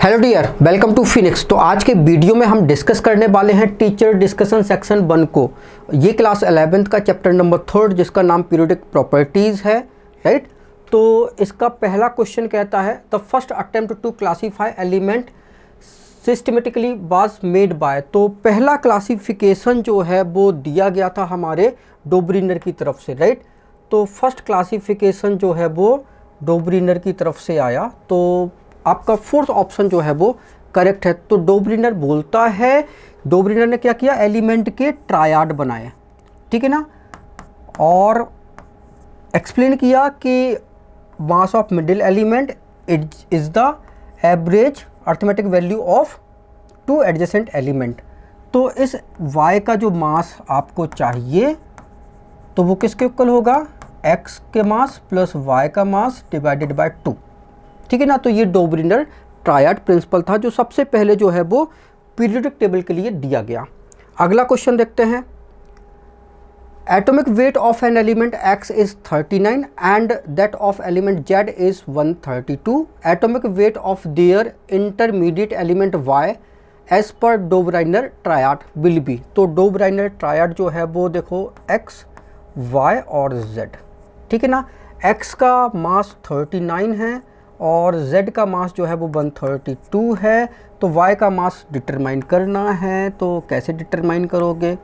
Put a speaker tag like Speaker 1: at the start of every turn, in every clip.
Speaker 1: Hello dear, welcome to Phoenix. तो आज के वीडियो में हम डिस्कस करने वाले हैं टीचर डिस्कशन सेक्शन 1 को। ये क्लास 11th का चैप्टर नंबर 3 जिसका नाम पीरियोडिक प्रॉपर्टीज़ है, राइट। तो इसका पहला क्वेश्चन कहता है the first attempt to classify element systematically was made by. तो पहला क्लासिफिकेशन जो है वो दिया गया था हमारे डोब्रिनर की तरफ से, राइट। तो फर्स्ट क्लासिफिकेशन जो है वो डोब्रिनर की तरफ से आया। तो आपका फोर्थ ऑप्शन जो है वो करेक्ट है। तो डोब्रिनर बोलता है, डोब्रिनर ने क्या किया, एलिमेंट के ट्रायड बनाए, ठीक है ना, और एक्सप्लेन किया कि mass of middle element is the average arithmetic value of two adjacent element. तो इस y का जो मास आपको चाहिए तो वो किसके इक्वल होगा, x के मास प्लस y का मास डिवाइडेड बाय 2, ठीक है ना। तो ये डोब्रिनर ट्रायड प्रिंसिपल था जो सबसे पहले जो है वो पीरियोडिक टेबल के लिए दिया गया। अगला क्वेश्चन देखते हैं। Atomic weight of an element x is 39 and that of element z is 132। Atomic weight of their intermediate element y as per Dobereiner triad will be. तो डोब्राइनर ट्रायड जो है वो देखो x, y और z, ठीक है ना। x का मास 39 है और z का मास जो है वो 132 है। तो y का मास डिटरमाइन करना है। तो कैसे डिटरमाइन करोगे,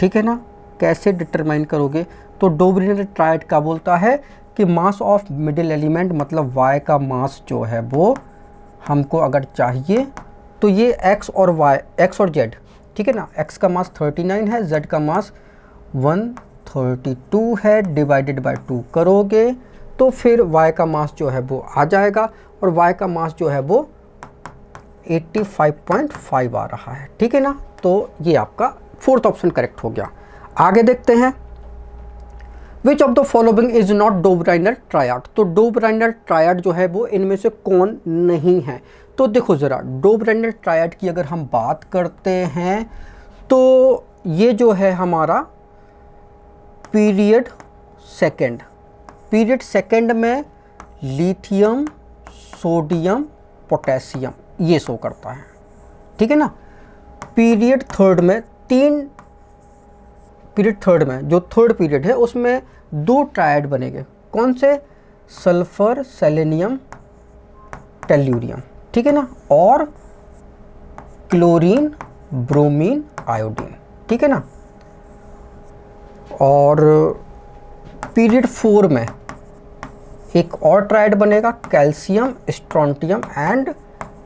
Speaker 1: ठीक है ना, कैसे डिटरमाइन करोगे। तो डोब्रिनर ट्रायड का बोलता है कि मास ऑफ मिडिल एलिमेंट मतलब y का मास जो है वो हमको अगर चाहिए तो ये x और z, ठीक है ना। x का मास 39 है, z का मास 132 है, डिवाइडेड बाय 2 करोगे तो फिर y का मास जो है वो आ जाएगा और y का मास जो है वो 85.5 आ रहा है, ठीक है ना। तो ये आपका फोर्थ ऑप्शन करेक्ट हो गया। आगे देखते हैं। Which of the following is not Döbereiner triad. तो डोब्राइनर ट्रायड जो है वो इनमें से कौन नहीं है। तो देखो ज़रा, डोब्राइनर ट्रायड की अगर हम बात करते हैं तो ये जो है हमारा पीरियड सेकंड में लिथियम, सोडियम, पोटेशियम ये शो करता है, ठीक है ना। पीरियड थर्ड में जो थर्ड पीरियड है उसमें 2 ट्रायड बनेंगे। कौन से, सल्फर, सेलेनियम, टेल्यूरियम, ठीक है ना, और क्लोरीन, ब्रोमीन, आयोडीन, ठीक है ना। और पीरियड 4 में एक और ट्रायड बनेगा, कैल्शियम, स्ट्रोंटियम एंड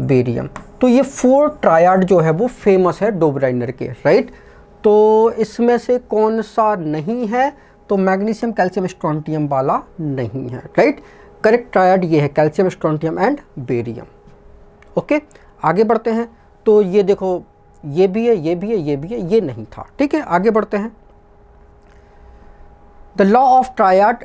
Speaker 1: बेरियम। तो ये 4 ट्रायड जो है वो फेमस है डोब्राइनर के, राइट। तो इसमें से कौन सा नहीं है, तो मैग्नीशियम, कैल्शियम, स्ट्रोंटियम वाला नहीं है, राइट। करेक्ट ट्रायड ये है, calcium, strontium and barium. Okay, आगे बढ़ते हैं। तो ये देखो, ये भी है, ये भी है, ये भी है, ये नहीं था, ठीक है। आगे बढ़ते हैं। The law of triad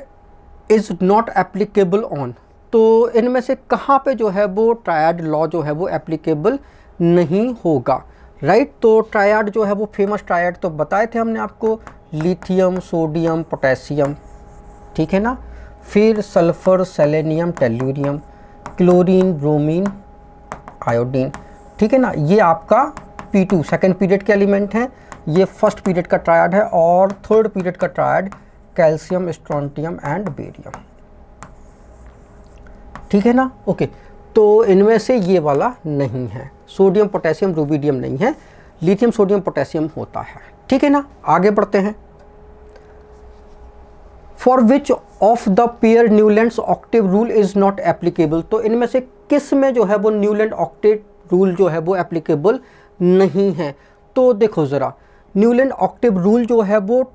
Speaker 1: is not applicable on. तो इनमें से कहाँ पे जो है वो ट्रायड लॉ जो है वो एप्लीकेबल नहीं होगा, राइट। तो ट्रायड जो है वो फेमस ट्रायड तो बताए थे हमने आपको, लिथियम, सोडियम, पोटेशियम, ठीक है ना। फिर sulphur, selenium, tellurium, chlorine, bromine, iodine, ठीक है ना। ये आपका P2 सेकेंड पीरियड के एलिमेंट हैं। ये फर्स्ट पीरियड का ट्रायड है और थर्ड पीरियड का triad calcium, strontium and barium, ठीक है ना। ओके, तो इनमें से ये वाला नहीं है, सोडियम, पोटेशियम, रुबिडियम नहीं है, लिथियम, सोडियम, पोटेशियम होता है, ठीक है ना। आगे बढ़ते हैं। For which of the pair Newlands Octave rule is not applicable. तो इनमें से किस में जो है वो न्यूलैंड ऑक्टेव रूल जो है वो एप्लीकेबल नहीं है। तो देखो ज़रा, न्यूलैंड ऑक्टेव रूल जो है वो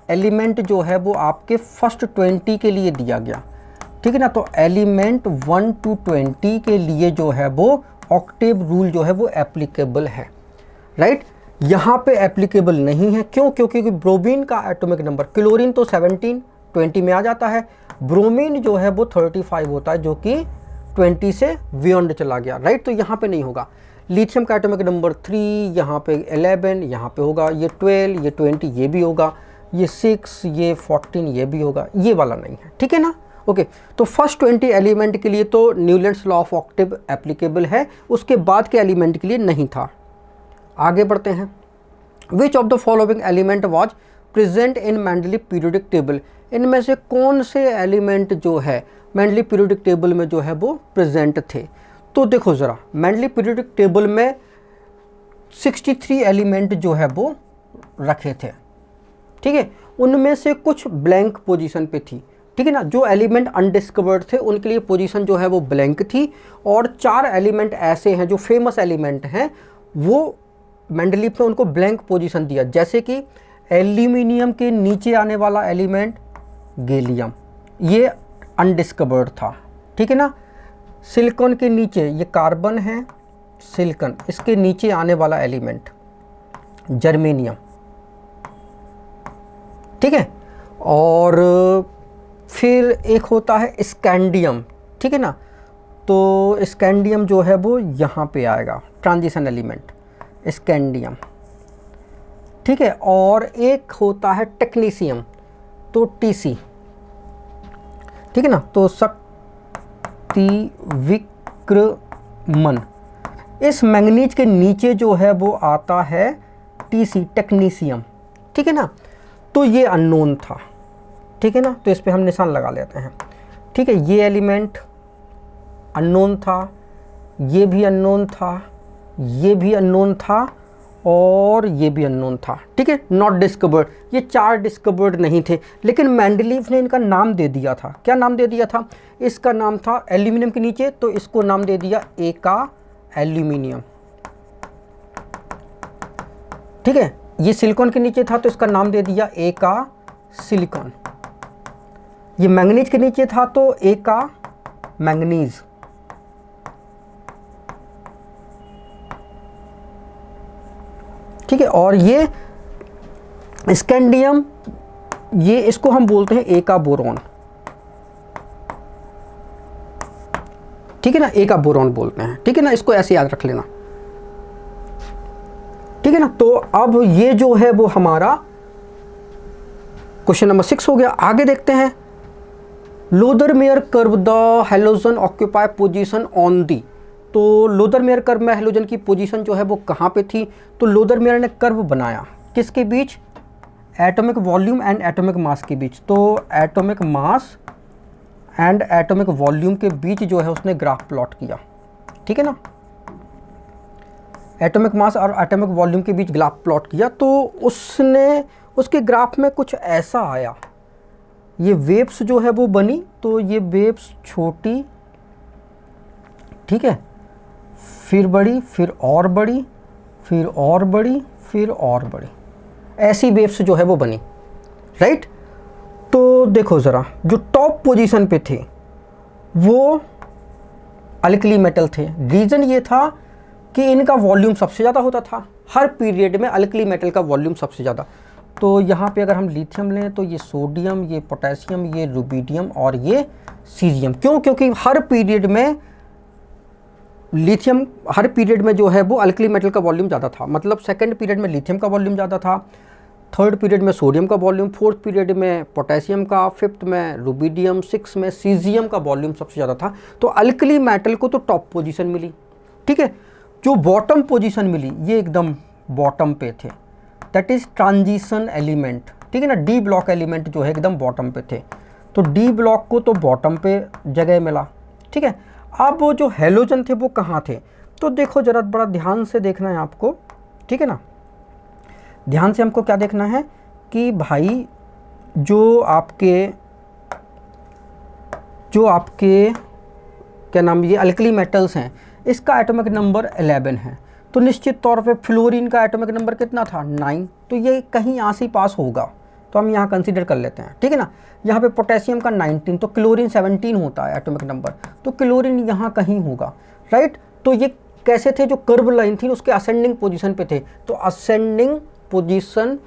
Speaker 1: एलिमेंट जो है वो आपके फर्स्ट 20 के लिए दिया गया, ठीक है ना। तो एलिमेंट 1 to 20 के लिए जो है वो ऑक्टेव रूल जो है वो एप्लीकेबल है, राइट। यहाँ पे एप्लीकेबल नहीं है, क्यों, क्योंकि ब्रोमीन का एटॉमिक नंबर, क्लोरीन तो 17 20 में आ जाता है, ब्रोमीन जो है वो 35 होता है जो कि 20 से बियॉन्ड चला गया, राइट। तो यहाँ पे नहीं होगा। लिथियम का एटॉमिक नंबर 3, यहाँ पे 11, यहाँ पे होगा ये 12, ये 20, ये भी होगा, ये 6, ये 14, ये भी होगा, ये वाला नहीं है, ठीक है ना। ओके, तो फर्स्ट 20 एलिमेंट के लिए तो Newlands law of Octave applicable है, उसके बाद के एलिमेंट के लिए नहीं था। आगे बढ़ते हैं। Which of the following element was present in Mendeley periodic table, इनमें से कौन से एलिमेंट जो है मेंडली पीरियोडिक टेबल में जो है वो प्रेजेंट थे। तो देखो ज़रा, मेंडली पीरियोडिक टेबल में 63 एलिमेंट जो है वो रखे थे, ठीक है। उनमें से कुछ ब्लैंक पोजीशन पे थी, ठीक है ना। जो एलिमेंट अनडिस्कवर्ड थे उनके लिए पोजीशन जो है वो ब्लैंक थी, और 4 एलिमेंट ऐसे हैं जो फेमस एलिमेंट हैं, वो मेंडलीफ ने उनको ब्लैंक पोजीशन दिया। जैसे कि एल्यूमिनियम के नीचे आने वाला एलिमेंट गैलियम, ये अनडिस्कवर्ड था, ठीक है ना। सिलिकॉन के नीचे ये कार्बन है, सिलिकॉन, इसके नीचे आने वाला एलिमेंट जर्मेनियम, ठीक है। और फिर एक होता है स्कैंडियम, ठीक है ना। तो स्कैंडियम जो है वो यहाँ पे आएगा, ट्रांजिशन एलिमेंट स्कैंडियम, ठीक है। और एक होता है टेक्नीशियम, तो टीसी, ठीक है ना। तो शक्ति विक्रमन, इस मैंगनीज के नीचे जो है वो आता है टीसी, टेक्नीशियम, ठीक है ना। तो ये अननोन था, ठीक है ना। तो इस पे हम निशान लगा लेते हैं, ठीक है। ये एलिमेंट अननोन था, ये भी अननोन था, ये भी अननोन था, और ये भी अननोन था, ठीक है। नॉट डिस्कवर्ड, ये 4 डिस्कवर्ड नहीं थे, लेकिन मेंडलीफ ने इनका नाम दे दिया था। क्या नाम दे दिया था? इसका नाम था एल्यूमिनियम के नीचे, तो इसको नाम दे दिया एका एल्यूमिनियम, ठीक है। ये सिलिकॉन के नीचे था तो इसका नाम दे दिया एका सिलिकॉन। ये मैंगनीज के नीचे था तो एका मैंगनीज, ठीक है। और ये स्कैंडियम, ये इसको हम बोलते हैं एका बोरॉन, ठीक है ना। एका बोरॉन बोलते हैं, ठीक है ना। इसको ऐसे याद रख लेना, ठीक है ना। तो अब ये जो है वो हमारा क्वेश्चन नंबर 6 हो गया। आगे देखते हैं। Lothar Meyer curve the halogen occupy position on the, तो लोदरमेयर कर्व में हैलोजन की पोजीशन जो है वो कहाँ पे थी? तो लोदरमेयर ने कर्व बनाया किसके बीच? Atomic volume and atomic mass के बीच। तो atomic mass and atomic volume के बीच जो है उसने ग्राफ प्लॉट किया, ठीक है ना। एटॉमिक मास और एटॉमिक वॉल्यूम के बीच ग्राफ प्लॉट किया, तो उसने उसके ग्राफ में कुछ ऐसा आया, ये वेव्स जो है वो बनी। तो ये वेव्स छोटी, ठीक है, फिर बड़ी, फिर और बड़ी, फिर और बड़ी, फिर और बड़ी, ऐसी वेव्स जो है वो बनी, राइट। तो देखो ज़रा, जो टॉप पोजीशन पे थे वो अल्कली मेटल थे। रीज़न ये था कि इनका वॉल्यूम सबसे ज़्यादा होता था, हर पीरियड में अल्कली मेटल का वॉल्यूम सबसे ज़्यादा। तो यहाँ पे अगर हम लिथियम लें तो ये सोडियम, ये पोटेशियम, ये रुबिडियम और ये सीजियम। क्यों? क्योंकि हर पीरियड में लिथियम, हर पीरियड में जो है वो अल्कली मेटल का वॉल्यूम ज़्यादा था। मतलब सेकंड पीरियड में लिथियम का वॉल्यूम ज़्यादा था, थर्ड पीरियड में सोडियम का वॉल्यूम, फोर्थ पीरियड में पोटेशियम का, फिफ्थ में रुबिडियम, सिक्स में सीजियम का वॉल्यूम सबसे ज़्यादा था। तो अल्कली मेटल को तो टॉप पोजीशन मिली, ठीक है। जो बॉटम पोजीशन मिली ये एकदम बॉटम पे थे, दैट इज़ ट्रांजिशन एलिमेंट, ठीक है ना। डी ब्लॉक एलिमेंट जो है एकदम बॉटम पे थे, तो डी ब्लॉक को तो बॉटम पे जगह मिला, ठीक है। अब वो जो हैलोजन थे वो कहाँ थे? तो देखो ज़रा, बड़ा ध्यान से देखना है आपको, ठीक है ना। ध्यान से हमको क्या देखना है कि भाई जो आपके क्या नाम, ये अल्कली मेटल्स हैं, इसका एटॉमिक नंबर 11 है। तो निश्चित तौर पे फ्लोरीन का एटॉमिक नंबर कितना था? 9। तो ये कहीं यहाँ से पास होगा, तो हम यहाँ कंसीडर कर लेते हैं, ठीक है ना। यहाँ पे पोटेशियम का 19, तो क्लोरीन 17 होता है एटॉमिक नंबर, तो क्लोरीन यहाँ कहीं होगा, राइट। तो ये कैसे थे? जो कर्व लाइन थी उसके असेंडिंग पोजीशन पे थे, तो ascending position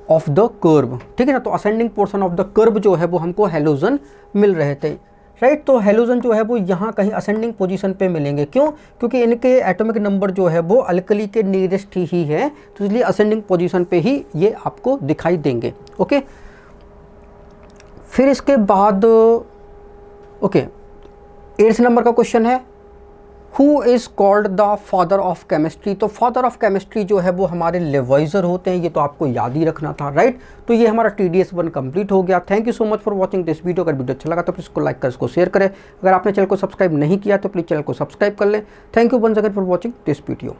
Speaker 1: of the curve, ठीक है ना। तो ascending portion of the curve जो है वो हमको हैलोजन मिल रहे थे, राइट। तो हैलोजन जो है वो यहाँ कहीं असेंडिंग पोजीशन पे मिलेंगे। क्यों? क्योंकि इनके एटॉमिक नंबर जो है वो अल्कली के नियरेस्ट ही है, तो इसलिए असेंडिंग पोजीशन पे ही ये आपको दिखाई देंगे, ओके। फिर इसके बाद ओके, 8th नंबर का क्वेश्चन है, who is called the father of chemistry. तो फादर ऑफ केमिस्ट्री जो है वो हमारे लेवाइजर होते हैं, ये तो आपको याद ही रखना था, राइट। तो ये हमारा TDS 1 कंप्लीट हो गया। Thank you so much for watching this video. अगर वीडियो अच्छा लगा तो प्लीज़ इसको लाइक कर, इसको शेयर करें। अगर आपने चैनल को सब्सक्राइब नहीं किया तो प्लीज़ चैनल को सब्सक्राइब कर लें। Thank you once again for watching this video.